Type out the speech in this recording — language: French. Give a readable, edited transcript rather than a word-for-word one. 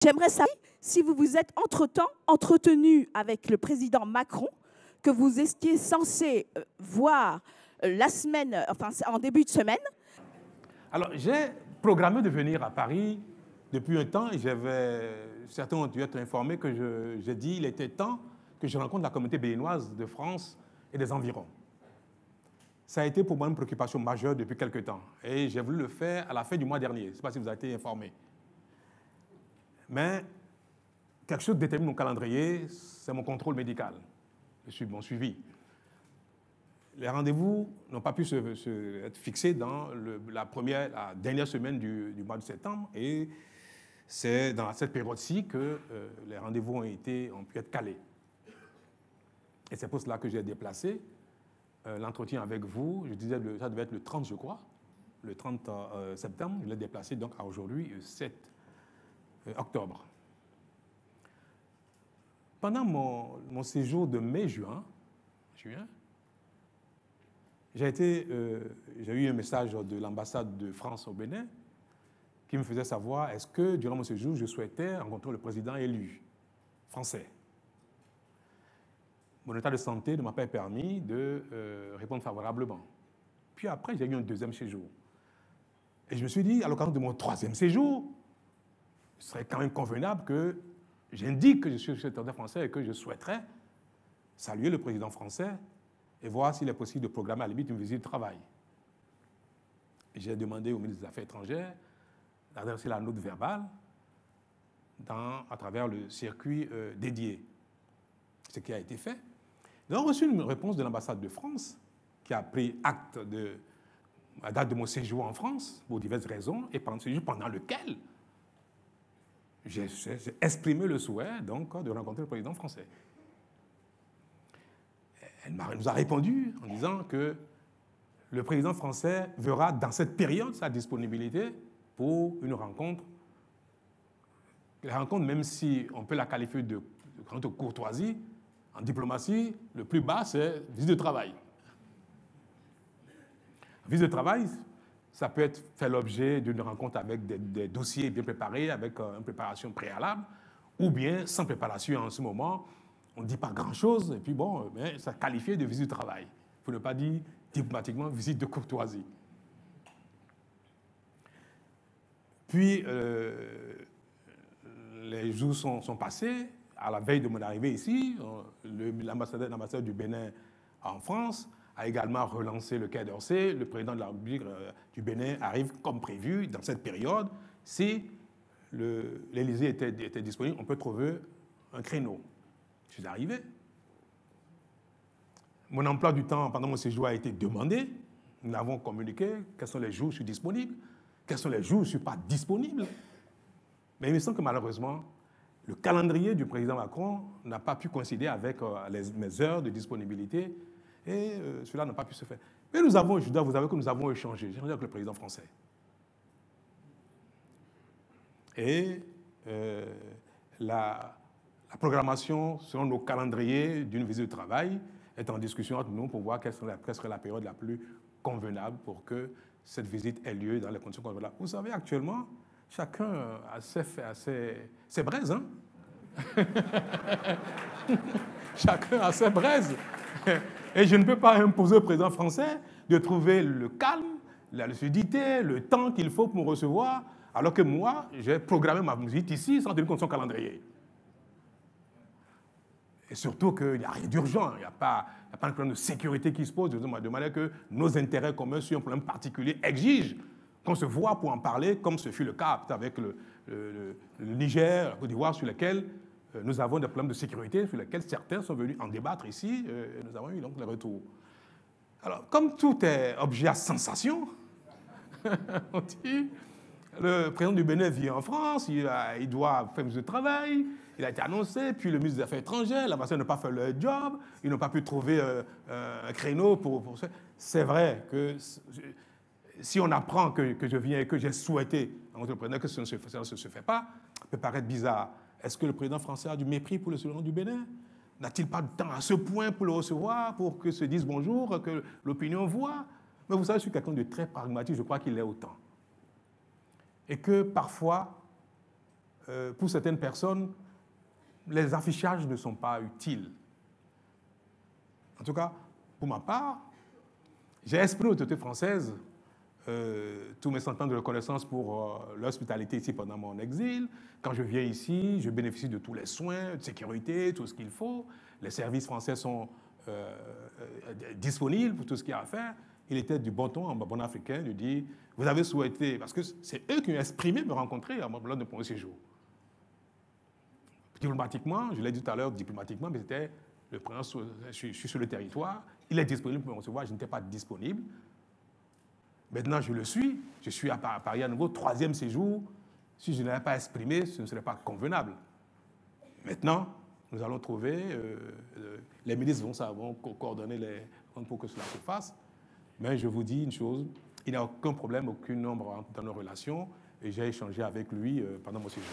J'aimerais savoir si vous vous êtes entre-temps entretenu avec le président Macron, que vous étiez censé voir la semaine, enfin en début de semaine. Alors, j'ai programmé de venir à Paris depuis un temps et certains ont dû être informés que j'ai dit qu'il était temps que je rencontre la communauté béninoise de France et des environs. Ça a été pour moi une préoccupation majeure depuis quelque temps et j'ai voulu le faire à la fin du mois dernier. Je ne sais pas si vous avez été informé. Mais quelque chose détermine mon calendrier, c'est mon contrôle médical, mon suivi. Les rendez-vous n'ont pas pu être fixés dans la dernière semaine du mois de septembre et c'est dans cette période-ci que les rendez-vous ont pu être calés. Et c'est pour cela que j'ai déplacé l'entretien avec vous. Je disais que ça devait être le 30, je crois, le 30 septembre. Je l'ai déplacé donc à aujourd'hui, 7 octobre. Pendant mon séjour de mai-juin, j'ai eu un message de l'ambassade de France au Bénin qui me faisait savoir est-ce que durant mon séjour, je souhaitais rencontrer le président élu français. Mon état de santé ne m'a pas permis de répondre favorablement. Puis après, j'ai eu un deuxième séjour. Et je me suis dit, à l'occasion de mon troisième séjour, ce serait quand même convenable que j'indique que je suis secrétaire français et que je souhaiterais saluer le président français et voir s'il est possible de programmer à la limite une visite de travail. J'ai demandé au ministre des Affaires étrangères d'adresser la note verbale à travers le circuit dédié. Ce qui a été fait. Nous avons reçu une réponse de l'ambassade de France qui a pris acte de la date de mon séjour en France pour diverses raisons et pendant ce séjour pendant lequel j'ai exprimé le souhait donc, de rencontrer le président français. Elle nous a répondu en disant que le président français verra dans cette période sa disponibilité pour une rencontre. La rencontre, même si on peut la qualifier de rencontre courtoisie, en diplomatie, le plus bas, c'est visite de travail. Visite de travail, ça peut faire l'objet d'une rencontre avec des dossiers bien préparés, avec une préparation préalable, ou bien sans préparation en ce moment, on ne dit pas grand-chose, et puis bon, mais ça qualifié de visite de travail. Pour ne pas dire diplomatiquement visite de courtoisie. Puis, les jours sont passés. À la veille de mon arrivée ici, l'ambassadeur du Bénin en France a également relancé le Quai d'Orsay. Le président de la République du Bénin arrive comme prévu dans cette période. Si l'Élysée était disponible, on peut trouver un créneau. Je suis arrivé. Mon emploi du temps pendant mon séjour a été demandé. Nous avons communiqué quels sont les jours où je suis disponible, quels sont les jours où je ne suis pas disponible. Mais il me semble que malheureusement, le calendrier du président Macron n'a pas pu coïncider avec mes heures de disponibilité et cela n'a pas pu se faire. Mais je dois vous avouer que nous avons échangé avec le président français. Et la programmation selon nos calendriers d'une visite de travail est en discussion entre nous pour voir quelle serait la période la plus convenable pour que cette visite ait lieu dans les conditions convenables. Vous savez, actuellement, chacun a ses braises, hein? Chacun a ses braises. Et je ne peux pas imposer au président français de trouver le calme, la lucidité, le temps qu'il faut pour me recevoir, alors que moi, j'ai programmé ma visite ici sans tenir compte de son calendrier. Et surtout qu'il n'y a rien d'urgent, il n'y a pas un problème de sécurité qui se pose, de manière que nos intérêts communs sur un problème particulier exigent qu'on se voit pour en parler, comme ce fut le cas avec le Niger, la Côte d'Ivoire, sur lesquels nous avons des problèmes de sécurité, sur lesquels certains sont venus en débattre ici, et nous avons eu donc le retour. Alors, comme tout est objet à sensation, on dit, le président du Bénin vit en France, il doit faire du travail, il a été annoncé, puis le ministre des Affaires étrangères, l'ambassade n'a pas fait leur job, ils n'ont pas pu trouver un créneau pour ça. C'est vrai que si on apprend que je viens et que j'ai souhaité rencontrer le président, que ça ne se fait pas, ça peut paraître bizarre. Est-ce que le président français a du mépris pour le président du Bénin? N'a-t-il pas de temps à ce point pour le recevoir, pour que se dise bonjour, que l'opinion voit? Mais vous savez, je suis quelqu'un de très pragmatique, je crois qu'il est autant. Et que parfois, pour certaines personnes, les affichages ne sont pas utiles. En tout cas, pour ma part, j'ai exprimé aux autorités françaises tous mes sentiments de reconnaissance pour l'hospitalité ici pendant mon exil. Quand je viens ici, je bénéficie de tous les soins, de sécurité, tout ce qu'il faut. Les services français sont disponibles pour tout ce qu'il y a à faire. Il était du bon ton, en bon africain, de dire, vous avez souhaité, parce que c'est eux qui ont exprimé me rencontrer lors de mon séjour. Diplomatiquement, je l'ai dit tout à l'heure, diplomatiquement, mais c'était le prince, je suis sur le territoire, il est disponible pour me recevoir, je n'étais pas disponible. Maintenant, je le suis. Je suis à Paris à nouveau, 3e séjour. Si je ne l'avais pas exprimé, ce ne serait pas convenable. Maintenant, nous allons trouver, les ministres vont coordonner pour que cela se fasse. Mais je vous dis une chose, il n'y a aucun problème, aucune ombre dans nos relations. Et j'ai échangé avec lui pendant mon séjour.